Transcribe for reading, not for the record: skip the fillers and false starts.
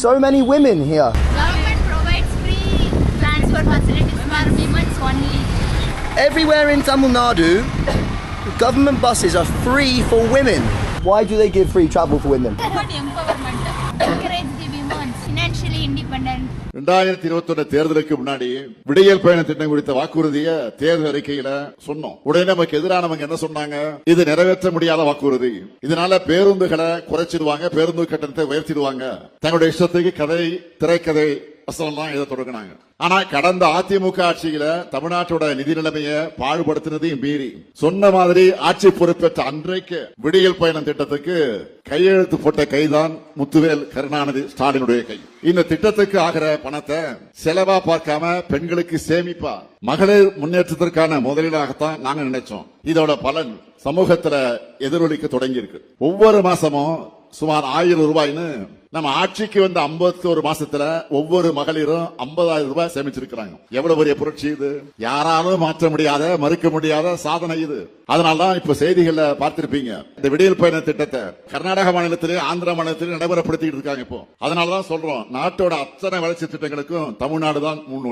So many women here. Government provides free transport facilities for women only. Everywhere in Tamil Nadu, government buses are free for women. Why do they give free travel for women? Women empowerment. Encourage the women financially independent. 2021 தேர்தலுக்கு முன்னாடி விடியல் பயண திட்டம் குறித்த வாக்குறுதியை தேர்தல் அறிக்கையில சொன்னோம். உடனே நமக்கு எதிரானவங்க என்ன சொன்னாங்க? இது நிறைவேற்ற முடியாத வாக்குறுதி, இதனால பேருந்துகளை குறைச்சிடுவாங்க, பேருந்து கட்டணத்தை உயர்த்திடுவாங்க, தங்களுடைய இஷ்டத்துக்கு கதை திரைக்கதை வசனம் இதை தொடங்கினாங்க. ஆனா கடந்த அதிமுக ஆட்சியில தமிழ்நாட்டோட நிதி நிலைமையை பாடுபடுத்தினதையும் மீறி சொன்ன மாதிரி ஆட்சி பொறுப்பேற்ற அன்றைக்கு விடியல் பயணம் திட்டத்துக்கு கையெழுத்து போட்ட கைதான் முத்துவேல் கருணாநிதி ஸ்டாலினுடைய கை. இந்த திட்டத்துக்கு ஆகிற பணத்தை செலவா பார்க்காம பெண்களுக்கு சேமிப்பா, மகளிர் முன்னேற்றத்திற்கான முதலீடாகத்தான் நாங்க நினைச்சோம். இதோட பலன் சமூகத்துல எதிரொலிக்க தொடங்கி இருக்கு. ஒவ்வொரு மாசமும் சுமார் 1000 ரூபாய்னு நம்ம ஆட்சிக்கு வந்த 51 மாசத்துல ஒவ்வொரு மகளிரும் 50,000 ரூபாய் சேமிச்சிருக்கிறாங்க. எவ்வளவு பெரிய புரட்சி இது! யாராலும் மாற்ற முடியாத, மறுக்க முடியாத சாதனை இது. அதனாலதான் இப்ப செய்திகள்ல பார்த்திருப்பீங்க, இந்த விடியல் பயண திட்டத்தை கர்நாடக மாநிலத்திலே ஆந்திர மாநிலத்திலே நடைமுறைப்படுத்திட்டு இருக்காங்க. இப்போ அதனாலதான் சொல்றோம், நாட்டோட அத்தனை வளர்ச்சி திட்டங்களுக்கும் தமிழ்நாடு தான் முன்னோடி.